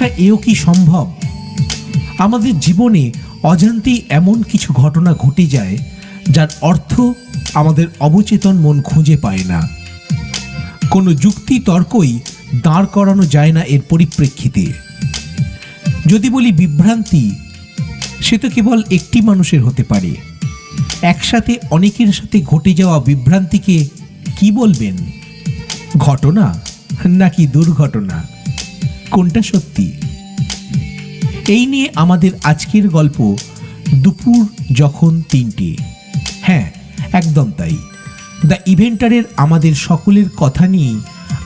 আচ্ছা, এও কি সম্ভব? আমাদের জীবনে অজান্তেই এমন কিছু ঘটনা ঘটে যায় যার অর্থ আমাদের অবচেতন মন খুঁজে পায় না। কোনো যুক্তি তর্কই দাঁড় করানো যায় না এর পরিপ্রেক্ষিতে। যদি বলি বিভ্রান্তি, সে তো কেবল একটি মানুষের হতে পারে। একসাথে অনেকের সাথে ঘটে যাওয়া বিভ্রান্তিকে কি বলবেন? ঘটনা নাকি দুর্ঘটনা? কোনটা সত্যি? এই নিয়ে আমাদের আজকের গল্প, দুপুর যখন ৩টে। হ্যাঁ, একদম তাই। দ্য ইভেন্টারের আমাদের সকলের কথা নিয়েই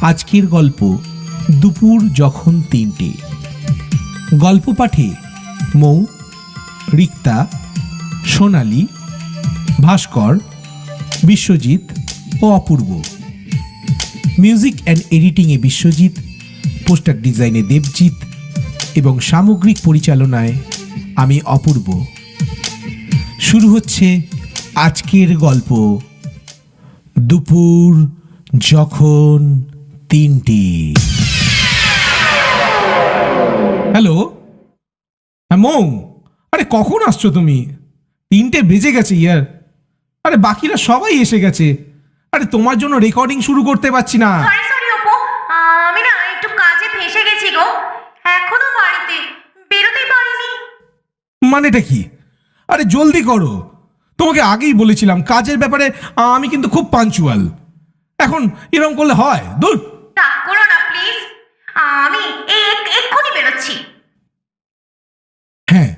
আজকের গল্প, দুপুর যখন ৩টে। গল্প পাঠে মৌ, রিক্তা, সোনালী, ভাস্কর, বিশ্বজিৎ ও অপূর্ব। মিউজিক অ্যান্ড এডিটিংয়ে বিশ্বজিৎ, পোস্টার ডিজাইনে দেবজিৎ এবং সামগ্রিক পরিচালনায় আমি অপূর্ব। শুরু হচ্ছে আজকের গল্প, দুপুর যখন ৩টে। হ্যালো, হ্যাঁ মৌ, আরে কখন আসছো তুমি? ৩টে বেজে গেছে ইয়ার। আরে বাকিরা সবাই এসে গেছে। আরে তোমার জন্য রেকর্ডিং শুরু করতে পারছি না। সরি অপু, আমি না একটু কাজে ফেঁসে গেছি গো। এখনো বাড়িতে বেরোতেই পারিনি। মানেটা কি? আরে জলদি করো। তোমাকে আগেই বলেছিলাম কাজের ব্যাপারে আমি কিন্তু খুব পাঞ্চুয়াল। এখন এরকম করলে হয়? দূর। রাগ করো না প্লিজ, আমি এক্ষুনি বেরোচ্ছি। হ্যাঁ,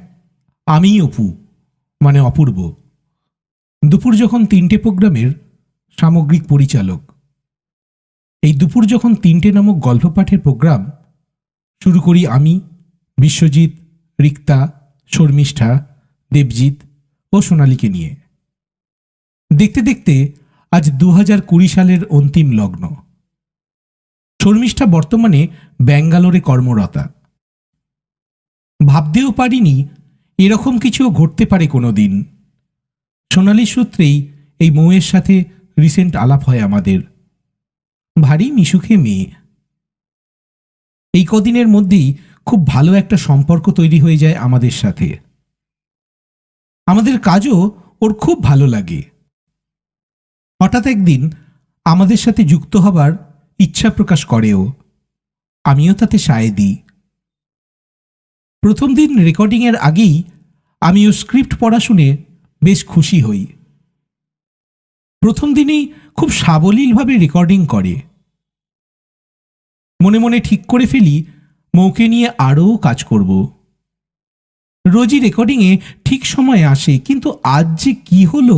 আমি অপু, মানে অপূর্ব, দুপুর যখন ৩টে প্রোগ্রামের সামগ্রিক পরিচালক। এই দুপুর যখন ৩টে নামক গল্প পাঠের প্রোগ্রাম শুরু করি আমি, বিশ্বজিৎ, রিক্তা, শর্মিষ্ঠা, দেবজিৎ ও সোনালীকে নিয়ে। দেখতে দেখতে আজ ২০২০ সালের অন্তিম লগ্ন। শর্মিষ্ঠা বর্তমানে ব্যাঙ্গালোরে কর্মরতা। ভাবতেও পারিনি এরকম কিছুও ঘটতে পারে কোনো দিন। সোনালীর সূত্রেই এই মৌয়ের সাথে রিসেন্ট আলাপ হয় আমাদের। ভারী মিশুখে মেয়ে। এই কদিনের মধ্যেই খুব ভালো একটা সম্পর্ক তৈরি হয়ে যায় আমাদের সাথে। আমাদের কাজও ওর খুব ভালো লাগে। হঠাৎ একদিন আমাদের সাথে যুক্ত হবার ইচ্ছা প্রকাশ করে ও। আমিও তাতে সায় দিই। প্রথম দিন রেকর্ডিংয়ের আগেই আমি ও স্ক্রিপ্ট পড়া শুনে বেশ খুশি হই। প্রথম দিনেই খুব সাবলীলভাবে রেকর্ডিং করে। মনে মনে ঠিক করে ফেলি মৌকে নিয়ে আরও কাজ করব। রোজই রেকর্ডিংয়ে ঠিক সময়ে আসে, কিন্তু আজ যে কি হলো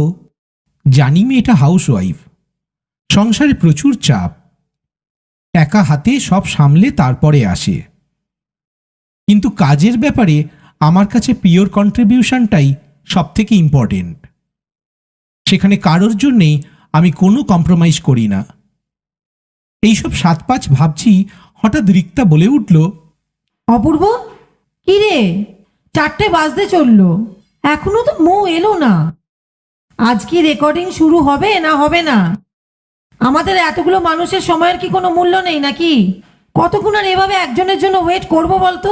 জানি। মেয়েটা হাউসওয়াইফ, সংসারে প্রচুর চাপ, একা হাতে সব সামলে তারপরে আসে। কিন্তু কাজের ব্যাপারে আমার কাছে পিওর কন্ট্রিবিউশনটাই সব থেকে ইম্পর্টেন্ট। সেখানে কারোর জন্যেই আমি কোনো কম্প্রোমাইজ করি না। এইসব ৭-৫ ভাবছি, হঠাৎ রিক্তা বলে উঠল, অপূর্ব, কি রে, ৪টে বাজতে চললো, এখনো তো মৌ এলো না। আজ কি রেকর্ডিং শুরু হবে না হবে না? আমাদের এতগুলো মানুষের সময়ের কি কোনো মূল্য নেই নাকি? কতক্ষণ আর এভাবে একজনের জন্য ওয়েট করবো বলতো?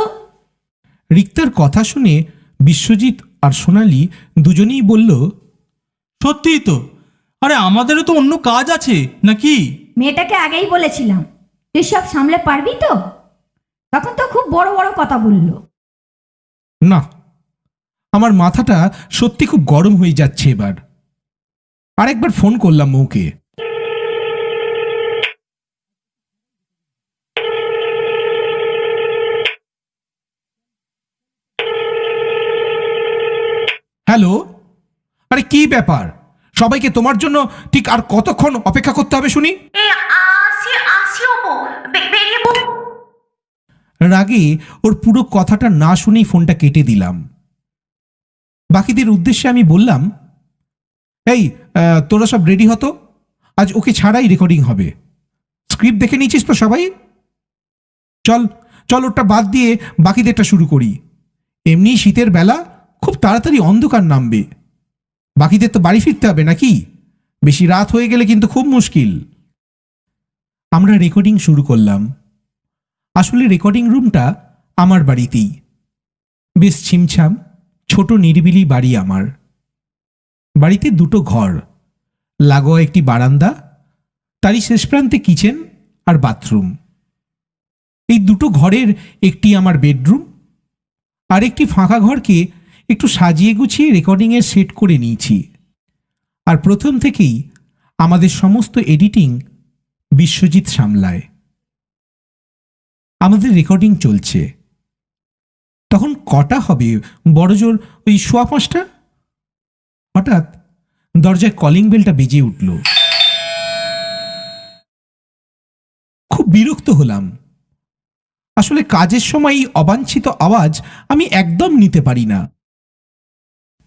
রিক্তার কথা শুনে বিশ্বজিৎ আর সোনালী দুজনেই বলল, সত্যিই তো। আরে আমাদেরও তো অন্য কাজ আছে নাকি? মেয়েটাকে আগেই বলেছিলাম তুই সব সামলে পারবি তো, তখন তো খুব বড় বড় কথা বললো। না, আমার মাথাটা সত্যি খুব গরম হয়ে যাচ্ছে এবার। আরেকবার ফোন করলাম মৌকে। হ্যালো, আরে কি ব্যাপার? সবাইকে তোমার জন্য ঠিক আর কতক্ষণ অপেক্ষা করতে হবে শুনি? আসি অপু, বেরিয়ে পড়। রাগে ওর পুরো কথাটা না শুনেই ফোনটা কেটে দিলাম। বাকিদের উদ্দেশ্যে আমি বললাম, এই তোরা সব রেডি হতো, আজ ওকে ছাড়াই রেকর্ডিং হবে। স্ক্রিপ্ট দেখে নিয়েছিস তো সবাই? চল চল, ওটা বাদ দিয়ে বাকিদেরটা শুরু করি। এমনি শীতের বেলা, খুব তাড়াতাড়ি অন্ধকার নামবে। বাকিদের তো বাড়ি ফিরতে হবে নাকি? বেশি রাত হয়ে গেলে কিন্তু খুব মুশকিল। আমরা রেকর্ডিং শুরু করলাম। আসলে রেকর্ডিং রুমটা আমার বাড়িতেই। বেশ ছিমছাম ছোট নিরিবিলি বাড়ি আমার। বাড়িতে দুটো ঘর, লাগোয়া একটি বারান্দা, তারই শেষ প্রান্তে কিচেন আর বাথরুম। এই দুটো ঘরের একটি আমার বেডরুম, আর একটি ফাঁকা ঘরকে একটু সাজিয়ে গুছিয়ে রেকর্ডিংয়ের সেট করে নিয়েছি। আর প্রথম থেকেই আমাদের সমস্ত এডিটিং বিশ্বজিৎ সামলায়। আমাদের রেকর্ডিং চলছে। তখন কটা হবে, বড়জোর ওই 5:15। হঠাৎ দরজায় কলিং বেলটা বেজে উঠল। খুব বিরক্ত হলাম। আসলে কাজের সময় এই অবাঞ্ছিত আওয়াজ আমি একদম নিতে পারি না।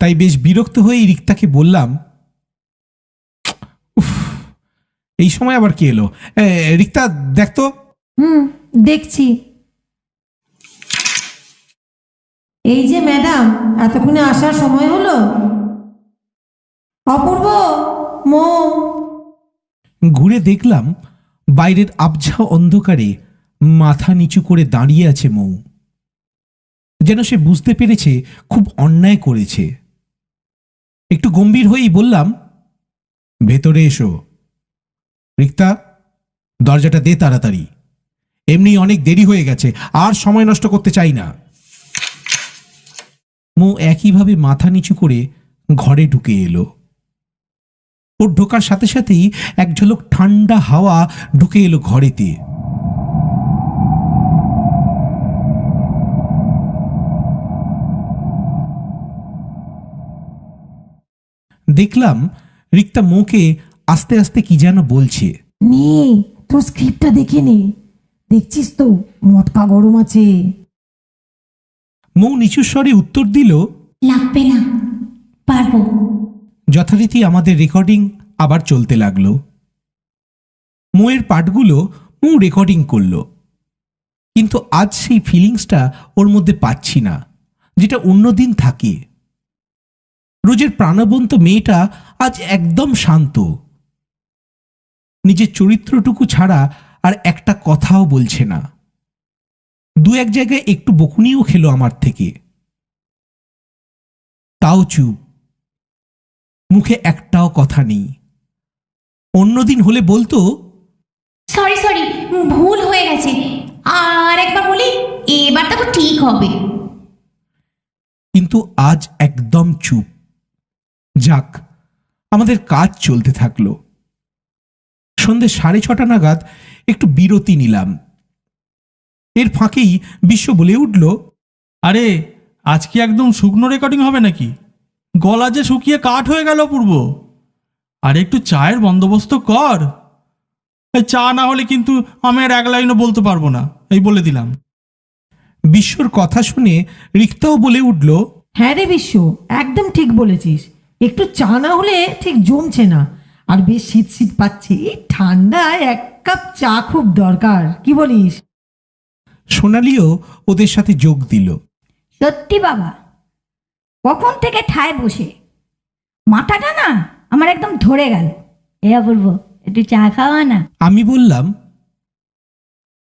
তাই বেশ বিরক্ত হয়ে রিক্তাকে বললাম, উফ, এই সময় আবার কে এলো? রিক্তা, দেখ তো। দেখছি। এই যে ম্যাডাম, এতক্ষণে আসার সময় হলো? অপূর্ব, মৌ। ঘুরে দেখলাম বাইরের আবঝা অন্ধকারে মাথা নিচু করে দাঁড়িয়ে আছে মৌ। যেন সে বুঝতে পেরেছে খুব অন্যায় করেছে। একটু গম্ভীর হয়েই বললাম, ভেতরে এসো। রিক্তা, দরজাটা দে তাড়াতাড়ি, এমনি অনেক দেরি হয়ে গেছে, আর সময় নষ্ট করতে চাই না। মৌ একইভাবে মাথা নিচু করে ঘরে ঢুকে এলো। ওর ঢোকার সাথে সাথেই এক ঝলক ঠান্ডা হাওয়া ঢুকে এলো ঘরেতে। দেখলাম রিক্তা মৌকে আস্তে আস্তে কি যেন বলছে। নে, তোর স্ক্রিপ্টটা দেখে নে। দেখছিস তো মটকা গরম আছে। মৌ নিচু স্বরে উত্তর দিল, লাগবে না, পারবো। যথারীতি আমাদের রেকর্ডিং আবার চলতে লাগলো। মৌয়ের পাঠগুলো মৌ রেকর্ডিং করলো, কিন্তু আজ সেই ফিলিংসটা ওর মধ্যে পাচ্ছি না, যেটা অন্যদিন থাকে। রোজের প্রাণবন্ত মেয়েটা আজ একদম শান্ত। নিজের চরিত্রটুকু ছাড়া আর একটা কথাও বলছে না। দু এক জায়গায় একটু বকুনিও খেলো আমার থেকে, তাও চুপ, মুখে একটাও কথা নেই। অন্যদিন হলে বলতো, সরি সরি, ভুল হয়ে গেছে, আর একবার বলি, এবার তো ঠিক হবে। কিন্তু আজ একদম চুপ। যাক, আমাদের কাজ চলতে থাকলো। সন্ধ্যে 6:30 নাগাদ একটু বিরতি নিলাম। এর ফাঁকেই বিশ্ব বলে উঠল, আরে আজ কি একদম শুকনো রেকর্ডিং হবে নাকি? গলা যে শুকিয়ে কাঠ হয়ে গেল পূর্ব। আর একটু চায়ের বন্দোবস্ত কর। এই চা না হলে কিন্তু আমি আর এক লাইনও বলতে পারবো না, এই বলে দিলাম। বিশ্বর কথা শুনে রিক্তাও বলে উঠল, হ্যাঁ রে বিশ্ব, একদম ঠিক বলেছিস। একটু চা না হলে ঠিক জমছে না। আর বেশ শীত শীত পাচ্ছে, এই ঠান্ডায় এক কাপ চা খুব দরকার, কি বলিস? সোনালিও ওদের সাথে যোগ দিল। সত্যি বাবা, কখন থেকে ঠায় বসে মাথাটা না আমার একদম ধরে গেল। এ অপূর্ব, একটু চা খাওয়া না। আমি বললাম,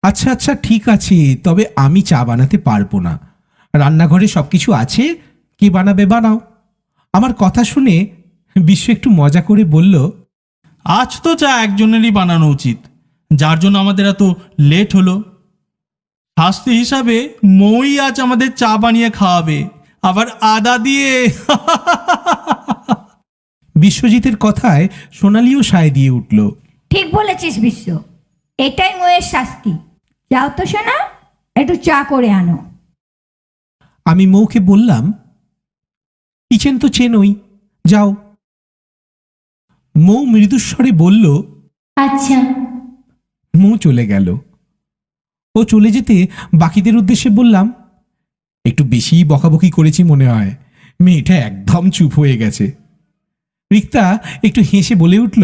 আচ্ছা আচ্ছা ঠিক আছে, তবে আমি চা বানাতে পারবো না। রান্নাঘরে সবকিছু আছে, কি বানাবে বানাও। আমার কথা শুনে বিশ্ব একটু মজা করে বলল, আজ তো চা একজনেরই বানানো উচিত, যার জন্য আমাদের এত লেট হলো। শাস্তি হিসাবে মই আজ আমাদের চা বানিয়ে খাওয়াবে, আবার আদা দিয়ে। বিশ্বজিতের কথায় সোনালিও সায় দিয়ে উঠল। ঠিক বলেছিস বিশ্ব, এটাই ময়ের শাস্তি। যাও তো শোনা, একটু চা করে আনো। আমি মৌকে বললাম, কিচেন তো চেনই, যাও। মৌ মৃদুস্বরে বলল, আচ্ছা। মৌ চলে গেল। ও চলে যেতে বাকিদের উদ্দেশ্যে বললাম, একটু বেশি বকাবকি করেছি মনে হয়, মেয়েটা একদম চুপ হয়ে গেছে। রিক্তা একটু হেসে বলে উঠল,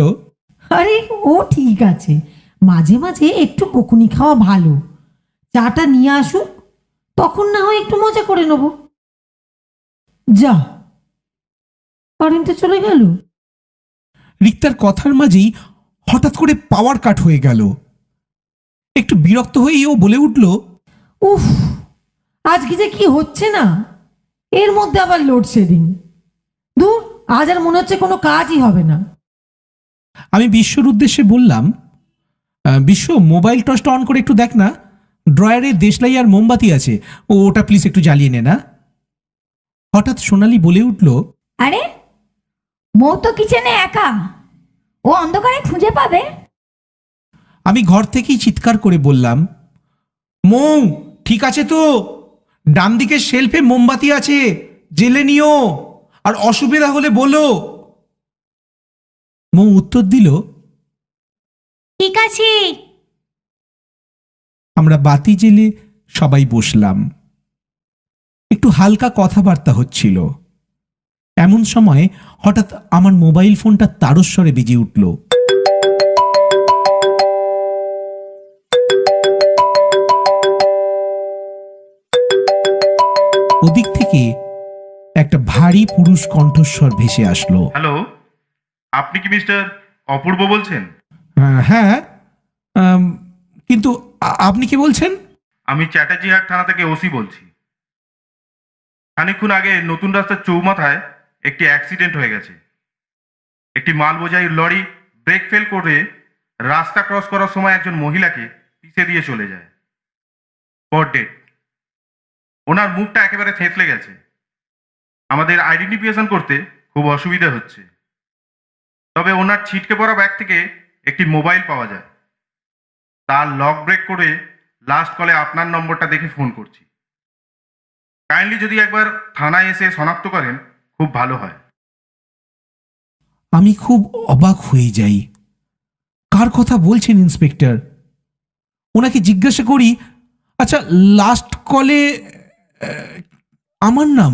আরে ও ঠিক আছে, মাঝে মাঝে একটু বকুনি খাওয়া ভালো। চাটা নিয়ে আসুক, তখন না হয় একটু মজা করে নেব। যা, কারেন্টে চলে গেল। রিক্তার কথার মাঝেই হঠাৎ করে পাওয়ার কাট হয়ে গেল। একটু বিরক্ত হয়েই ও বলে উঠল, উফ, আজকে যে কি হচ্ছে না, এর মধ্যে আবার লোডশেডিং। দূর, আজ আর মনে হচ্ছে কোনো কাজই হবে না। আমি বিশ্বর উদ্দেশ্যে বললাম, বিশ্ব, মোবাইল টর্চটা অন করে একটু দেখ না, ড্রয়ারে দেশলাই আর মোমবাতি আছে, ওটা প্লিজ একটু জ্বালিয়ে নে না। হঠাৎ সোনালি বলে উঠল, আরে মৌ তো কিচেনে একা, ও অন্ধকারে খুঁজে পাবে। আমি ঘর থেকেই চিৎকার করে বললাম, মৌ ঠিক আছে তো? ডান দিকের শেলফে মোমবাতি আছে, জেলে নিও, আর অসুবিধা হলে বলো। মৌ উত্তর দিল, ঠিক আছে। আমরা বাতি জেলে সবাই বসলাম। একটু হালকা কথাবার্তা হচ্ছিল। এমন সময় হঠাৎ আমার মোবাইল ফোনটা তারস্বরে বেজে উঠল। ওদিক থেকে একটা ভারী পুরুষ কণ্ঠস্বর ভেসে আসলো। হ্যালো, আপনি কি মিস্টার অপূর্ব বলছেন? হ্যাঁ, কিন্তু আপনি কি বলছেন? আমি চ্যাটার্জিহাট থানা থেকে ওসি বলছি। খানিকক্ষণ আগে নতুন রাস্তার চৌমাথায় একটি অ্যাক্সিডেন্ট হয়ে গেছে। একটি মাল বোঝাই লরি ব্রেক ফেল করে রাস্তা ক্রস করার সময় একজন মহিলাকে পিছে দিয়ে চলে যায়। Spot dead. ওনার মুখটা একেবারে থেঁতলে গেছে। আমাদের আইডেন্টিফিকেশন করতে খুব অসুবিধা হচ্ছে। তবে ওনার ছিটকে পড়া ব্যাগ থেকে একটি মোবাইল পাওয়া যায়। তার লক ব্রেক করে লাস্ট কলে আপনার নম্বরটা দেখে ফোন করছি। কাইন্ডলি যদি একবার থানায় এসে শনাক্ত করেন খুব ভালো হয়। আমি খুব অবাক হয়ে যাই। কার কথা বলছেন ইন্সপেক্টর? ওনাকে জিজ্ঞাসা করি, আচ্ছা লাস্ট কলে আমার নাম,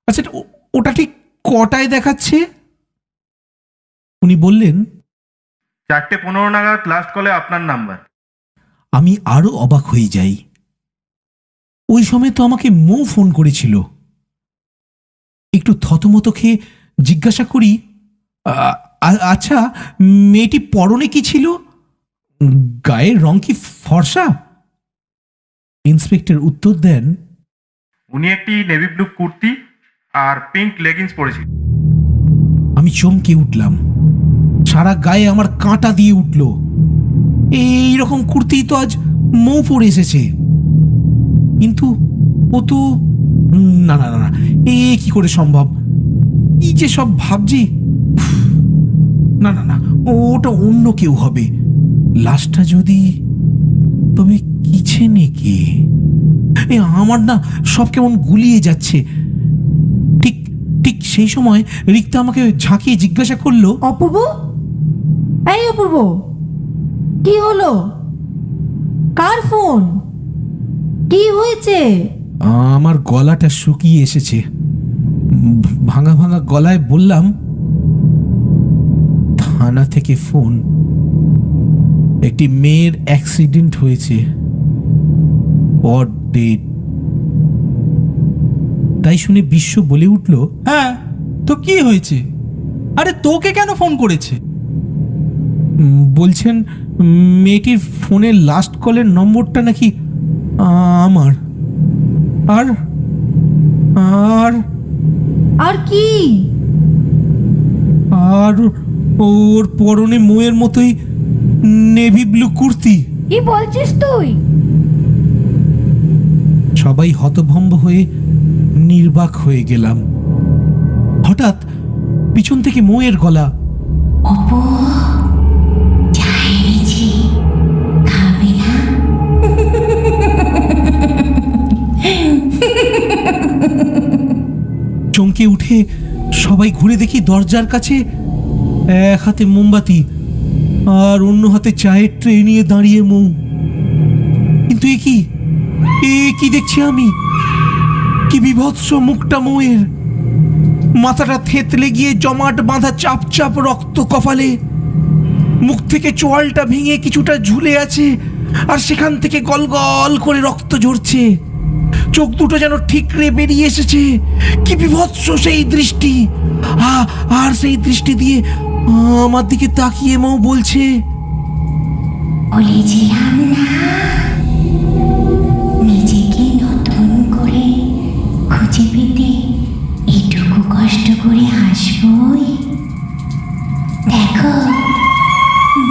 আচ্ছা ওটা ঠিক কটায় দেখাচ্ছে? উনি বললেন, 4:15 নাগাদ লাস্ট কলে আপনার নাম্বার। আমি আরো অবাক হয়ে যাই। ওই সময় তো আমাকে মৌ ফোন করেছিল। একটু থতমত খেয়ে জিজ্ঞাসা করি, আচ্ছা মেয়েটি পরনে কি ছিল? গায়ের রং কি ফর্সা? ইন্সপেক্টর উত্তর দেন, উনি একটি নেভি ব্লু কুর্তি আর পিঙ্ক লেগিংস পরেছিল। আমি চমকে উঠলাম। সারা গায়ে আমার কাঁটা দিয়ে উঠল। এইরকম কুর্তি তো আজ মৌ পরে এসেছে, কিন্তু ও তো না না না, এ কি করে সম্ভব? এই যে সব ভাবছি, না না না, ওটা অন্য কেউ হবে। লাশটা যদি, তবে কিচেনে কে? আমার না সব কেমন গুলিয়ে যাচ্ছে। ঠিক ঠিক সেই সময় রিক্তা আমাকে ঝাঁকিয়ে জিজ্ঞাসা করলো, অপূর্ব, এই অপূর্ব, কি হলো? কার ফোন? কি হয়েছে? আমার গলাটা শুকিয়ে এসেছে। ভাঙা ভাঙা গলায় বললাম, থানা থেকে ফোন, একটি মেয়ের অ্যাক্সিডেন্ট হয়েছে, স্পট ডেড। তাই শুনে বিশ্ব বলে উঠল, হ্যাঁ, তো কি হয়েছে? আরে তোকে কেন ফোন করেছে? বলছেন মেয়েটির ফোনের লাস্ট কলের নম্বরটা নাকি আমার। আর আর আর কি? আর ওর পরনে ময়ের মতোই নেভি ব্লু কুর্তি। কি বলছিস তুই? সবাই হতভম্ব হয়ে নির্বাক হয়ে গেলাম। হঠাৎ পিছন থেকে ময়ের গলা, চমকে উঠে সবাই ঘুরে দেখি দরজার কাছে এক হাতে মোমবাতি আর অন্য হাতে চায়ের ট্রে নিয়ে দাঁড়িয়ে মৌ। কিন্তু এ কি দেখছি আমি? কি বিভৎস মুখটা মৌয়ের! মাথাটা থেতলে গিয়ে জমাট বাঁধা চাপ চাপ রক্ত কপালে। মুখ থেকে চোয়ালটা ভেঙে কিছুটা ঝুলে আছে, আর সেখান থেকে গল গল করে রক্ত ঝরছে। চোখ দুটো যেন ঠিকরে বেরিয়ে এসেছে। কি বিভৎস সেই দৃষ্টি! আর সেই দৃষ্টি দিয়ে আমার দিকে তাকিয়ে মৌ বলছে, বলেছিলাম না, নিজেকে নতুন চেপেতে এটুকু কষ্ট করে হাসবই। দেখো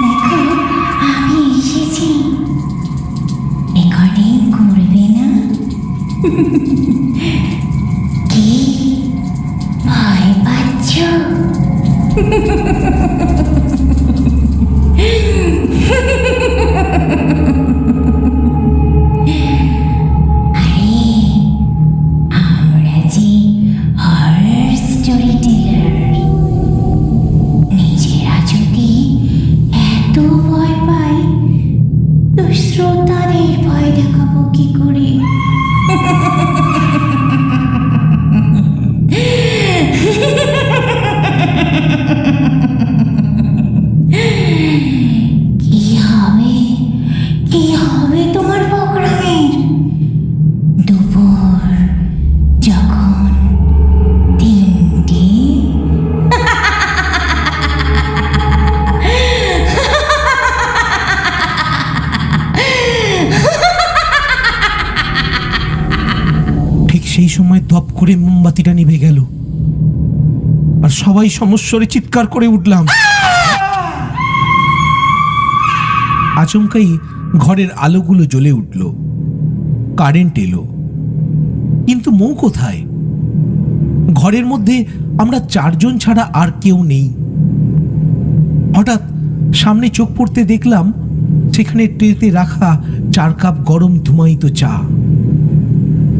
দেখো, আমি এসেছি। রেকর্ডিং করবে না? কি ভয় পাচ্ছ? আরে আমরা যে হরর স্টোরি টেলার। নিজেরা যদি এত ভয় পাই, তো শ্রোতাদের ভয় দেখাবো কি করে? কি হবে, কি হবে তোমার প্রোগ্রামের? দুপুর যখন 3টে, ঠিক সেই সময় দপ করে মোমবাতিটা নিভে গেল, আর সবাই সমস্বরে চিৎকার করে উঠলাম। আচমকাই ঘরের আলোগুলো জ্বলে উঠল, কারেন্ট এলো, কিন্তু মৌ কোথায়? ঘরের মধ্যে আমরা 4 জন ছাড়া আর কেউ নেই। হঠাৎ সামনে চোখ পড়তে দেখলাম সেখানে ট্রেতে রাখা 4 কাপ গরম ধুমায়িত চা।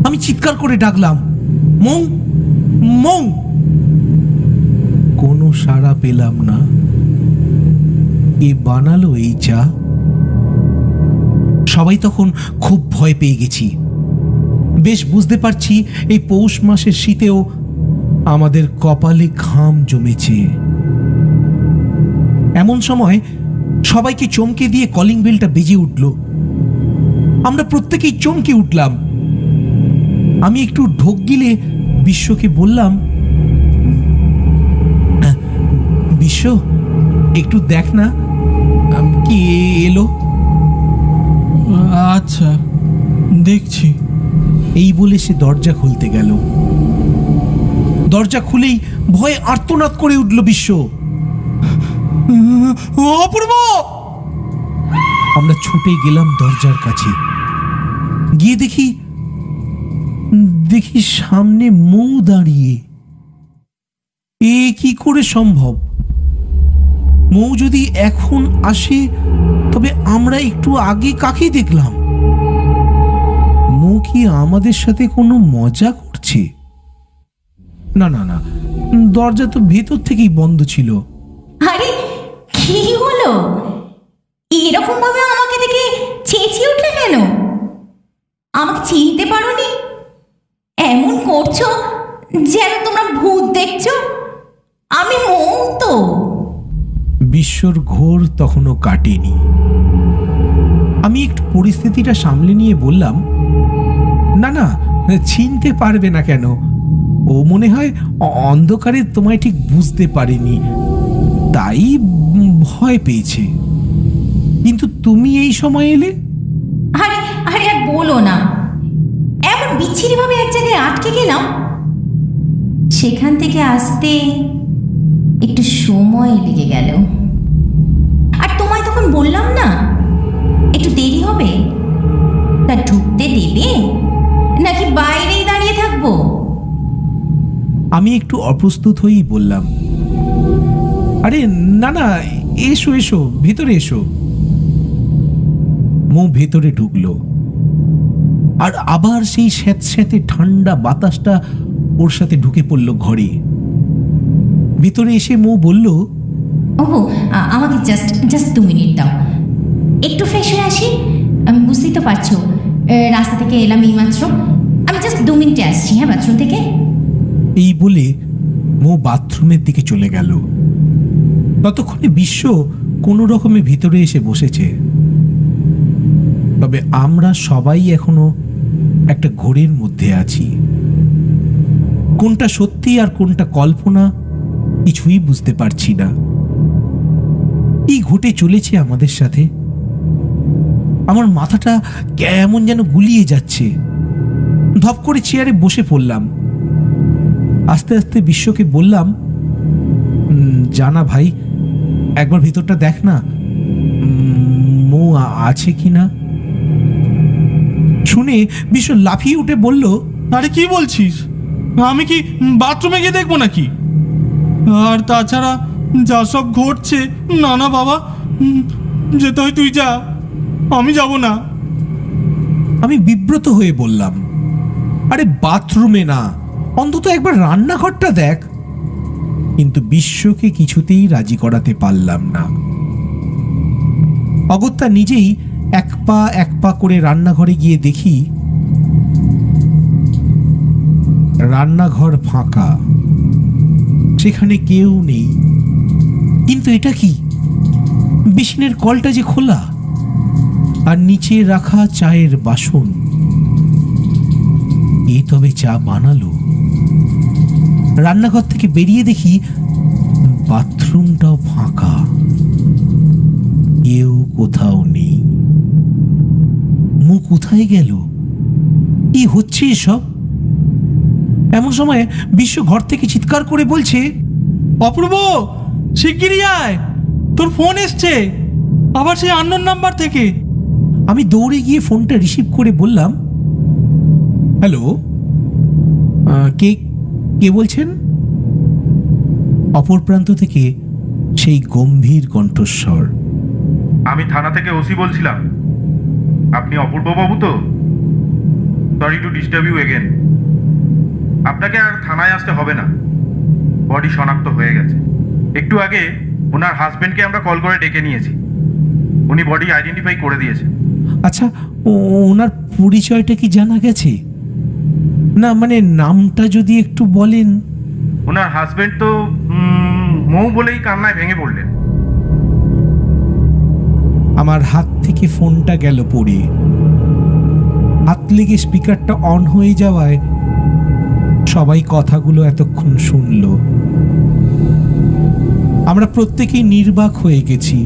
আমি চিৎকার করে ডাকলাম, মৌ, মৌ। কোনো সাড়া পেলাম না। কে বানালো এই চা? সবাই তখন খুব ভয় পেয়ে গেছি। বেশ বুঝতে পারছি এই পৌষ মাসের শীতেও আমাদের কপালে ঘাম জমেছে। এমন সময় সবাইকে চমকে দিয়ে কলিং বেলটা বেজে উঠল। আমরা প্রত্যেকেই চমকে উঠলাম। আমি একটু ঢোক গিলে বিশ্বকে বললাম, বিশ্ব, একটু দেখ না কি এলো। আচ্ছা, দেখছি। এই বলে সে দরজা খুলতে গেল। দরজা খুলেই ভয়ে আর্তনাদ করে উঠল বিশ্ব। অপূর্ব! আমরা ছুটে গেলাম দরজার কাছে। গিয়ে দেখি সামনে মৌ দাঁড়িয়ে। এ কি করে সম্ভব? মৌ যদি এখন আসে, তবে আমরা একটু আগে কাকে দেখলাম? মৌ কি আমাদের সাথে কোনো মজা করছে? না না না, দরজা তো ভেতর থেকেই বন্ধ ছিল। আরে কি হলো? এরকম ভাবে আমাকে দেখে চেঁচিয়ে উঠলে কেন? আমাকে চিনতে পারোনি? এমন করছো যেন তোমরা ভূত দেখছো। আমি মৌ তো। বিশ্বর ঘোর তখনও কাটেনি। আমি একটু পরিস্থিতিটা সামলে নিয়ে বললাম, না না, চিনতে পারবে না কেন? ও মনে হয় অন্ধকারে তোমায় ঠিক বুঝতে পারেনি, তাই ভয় পেয়েছে। কিন্তু তুমি এই সময় এলে। আরে আরে আর বলো না, এমন বিচ্ছিরি ভাবে এক জায়গায় আটকে গেলাম। সেখান থেকে আসতে একটু সময় লেগে গেল। আর তোমায় তখন বললাম না একটু দেরি হবে, তা ঢুকতে দেবে নাকি বাইরেই দাঁড়িয়ে থাকবো? আমি একটু অপ্রস্তুত হয়েই বললাম, আরে না না, এসো এসো, ভেতরে এসো। মৌ ভেতরে ঢুকলো, আর আবার সেই স্যাঁতস্যাঁতে ঠান্ডা বাতাসটা ওর সাথে ঢুকে পড়ল ঘরে। ভেতরে এসে মৌ বলল, ও আমাকে জাস্ট 2 মিনিট দাও, একটু ফ্রেশ হয়ে আসি। আমি বুঝতেই তো পারছো, রাস্তা থেকে এলাম এইমাত্র। আমি জাস্ট 2 মিনিটে আসছি, হ্যাঁ, বাথরুম থেকে। এই বলে মৌ বাথরুমের দিকে চলে গেল। ততক্ষণে বিশ্ব কোনো রকমে ভিতরে এসে বসেছে। তবে আমরা সবাই এখনো একটা ঘোরের মধ্যে আছি। কোনটা সত্যি আর কোনটা কল্পনা কিছুই বুঝতে পারছি না। কি ঘটে চলেছে আমাদের সাথে? আমার মাথাটা কেমন যেন গুলিয়ে যাচ্ছে। ধপ করে চেয়ারে বসে পড়লাম। আস্তে আস্তে বিশ্বকে বললাম, জানা ভাই, একবার ভিতরটা দেখ না, মৌ আছে কি না। শুনে বিশ্ব লাফিয়ে উঠে বলল, আরে কি বলছিস? আমি কি বাথরুমে গিয়ে দেখবো নাকি? আর তাছাড়া যা সব ঘটছে, না না বাবা, যেতে হয় তুই যা, আমি যাব না। আমি বিব্রত হয়ে বললাম, আরে বাথরুমে না, অন্তত একবার রান্নাঘরটা দেখ। কিন্তু বিশ্বকে কিছুতেই রাজি করাতে পারলাম না। অগত্যা নিজেই এক পা করে রান্নাঘরে গিয়ে দেখি রান্নাঘর ফাঁকা, সেখানে কেউ নেই। কিন্তু এটা কি, বেসিনের কলটা যে খোলা, আর নিচে রাখা চায়ের বাসন। এ তবে চা বানালো। রান্নাঘর থেকে বেরিয়ে দেখি বাথরুমটাও ফাঁকা, কেউ কোথাও নেই। মুখ কোথায় গেল? কি হচ্ছে এসব? এমন সময় বিশ্ব ঘর থেকে চিৎকার করে বলছে, অপূর্ব, শিগগিরই আয়, তোর ফোন এসছে, আবার সেই আননোন নাম্বার থেকে। আমি দৌড়ে গিয়ে ফোনটা রিসিভ করে বললাম, হ্যালো, কে কে বলছেন? অপর প্রান্ত থেকে সেই গম্ভীর কণ্ঠস্বর, আমি থানা থেকে ওসি বলছিলাম। আপনি অপূর্ববাবু তো? Sorry to disturb you again. আপনাকে আর থানায় আসতে হবে না, বডি শনাক্ত হয়ে গেছে। একটু আগে ওনার হাজবেন্ডকে আমরা কল করে ডেকে নিয়েছি, উনি বডি আইডেন্টিফাই করে দিয়েছে। আচ্ছা, ওনার পরিচয়টা কি জানা গেছে? না মানে নামটা যদি একটু বলেন। ওনার হাজবেন্ড তো মৌ বলেই কান্নায় ভেঙে পড়লেন। আমার হাত থেকে ফোনটা গেল পড়ে। হাত লেগে স্পিকারটা অন হয়ে যাওয়ায় সবাই কথাগুলো এতক্ষণ শুনল। আমরা প্রত্যেকেই নির্বাক হয়ে গেছি।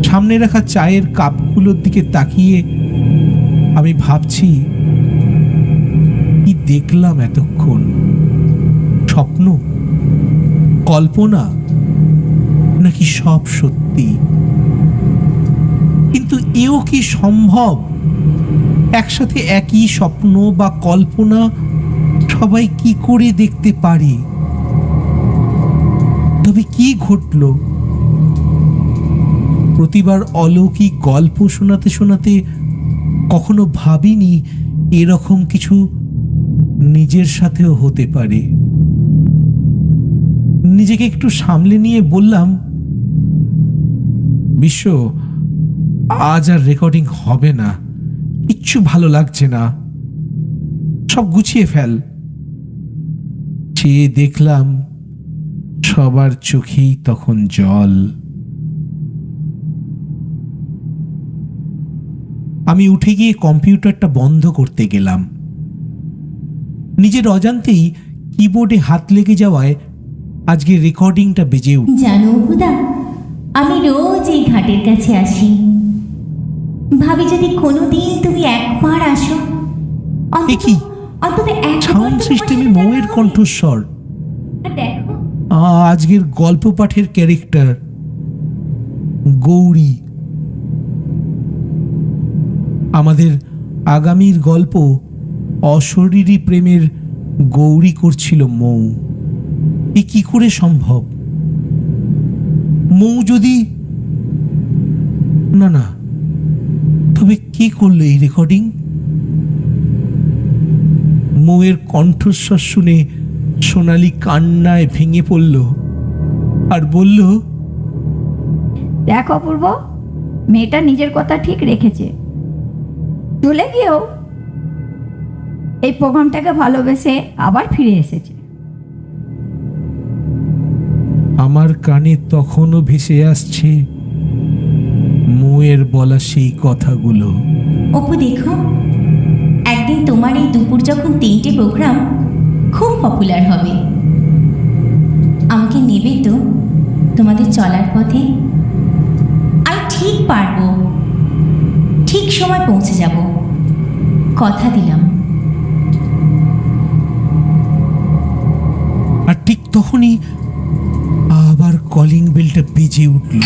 সামনে রাখা চায়ের কাপগুলোর দিকে তাকিয়ে আমি ভাবছি, কি দেখলাম এতক্ষণ? স্বপ্ন, কল্পনা, নাকি সব সত্যি? কিন্তু এও কি সম্ভব? একসাথে একই স্বপ্ন বা কল্পনা সবাই কি করে দেখতে পারে? তবে কি ঘটল? প্রতিবার অলৌকিক গল্প শোনাতে শোনাতে কখনো ভাবিনি এরকম কিছু নিজের সাথেও হতে পারে। নিজেকে একটু সামলে নিয়ে বললাম, বিশ্ব, আজ আর রেকর্ডিং হবে না, কিচ্ছু ভালো লাগছে না, সব গুছিয়ে ফেল। চেয়ে দেখলাম সবার চোখেই তখন জল। আমি উঠে গিয়ে কম্পিউটারটা বন্ধ করতে গেলাম। নিজের অজান্তেই কিবোর্ডে হাত লেগে যাওয়ায় আজকে রেকর্ডিংটা বেজে উঠল। জানো হুদা, আমি রোজ এই ঘাটের কাছে আসি, ভাবি যদি কোনোদিন তুমি একবার আসো, এ কি? অন্তত সাউন্ড সিস্টেমে মৌয়ের কণ্ঠস্বর। দেখো, আজকের গল্প পাঠের ক্যারেক্টার গৌরী। আমাদের আগামীর গল্প অশরীরী প্রেমের গৌরী করছিল মৌ। এ কি করে সম্ভব? মৌ যদি না না, তবে কে করলো এই রেকর্ডিং? মৌয়ের কণ্ঠস্বর শুনে সোনালি কান্নায় ভেঙে পড়ল আর বলল, দেখ অপূর্ব, মেয়েটা নিজের কথা ঠিক রেখেছে। চলে গিয়েও এই প্রোগ্রামটাকে ভালোবেসে আবার ফিরে এসেছে। আমার কানে তখনও ভেসে আসছে মৌয়ের বলা সেই কথাগুলো। অপু দেখো, একদিন তোমার এই দুপুর যখন 3টে প্রোগ্রাম খুব পপুলার হবে, আমাকে নেবে তো তোমাদের চলার পথে? আমি ঠিক পারবো, ঠিক সময় পৌঁছে যাব, কথা দিলাম। তখনই আবার কলিং বেলটা বেজে উঠল।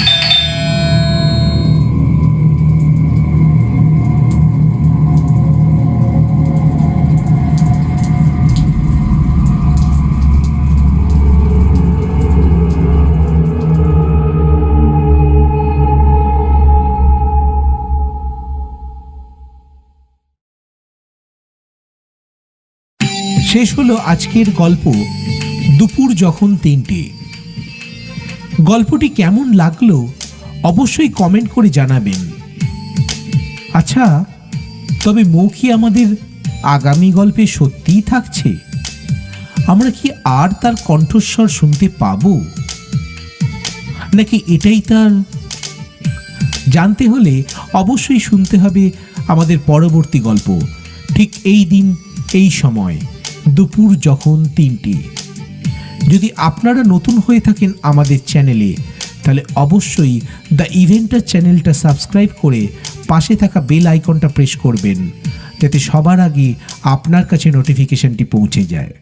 শেষ হলো আজকের গল্প দুপুর যখন 3টে। গল্পটি কেমন লাগলো অবশ্যই কমেন্ট করে জানাবেন। আচ্ছা, তবে মৌ কি আমাদের আগামী গল্পে সত্যিই থাকছে? আমরা কি আর তার কণ্ঠস্বর শুনতে পাবো, নাকি এটাই তার? জানতে হলে অবশ্যই শুনতে হবে আমাদের পরবর্তী গল্প, ঠিক এই দিন এই সময়, দুপুর যখন 3টে। যদি আপনারা নতুন হয়ে থাকেন আমাদের চ্যানেলে, তাহলে অবশ্যই দ্য ইভেন্টার চ্যানেলটা সাবস্ক্রাইব করে পাশে থাকা বেল আইকনটা প্রেস করবেন, যাতে সবার আগে আপনার কাছে নোটিফিকেশনটি পৌঁছে যায়।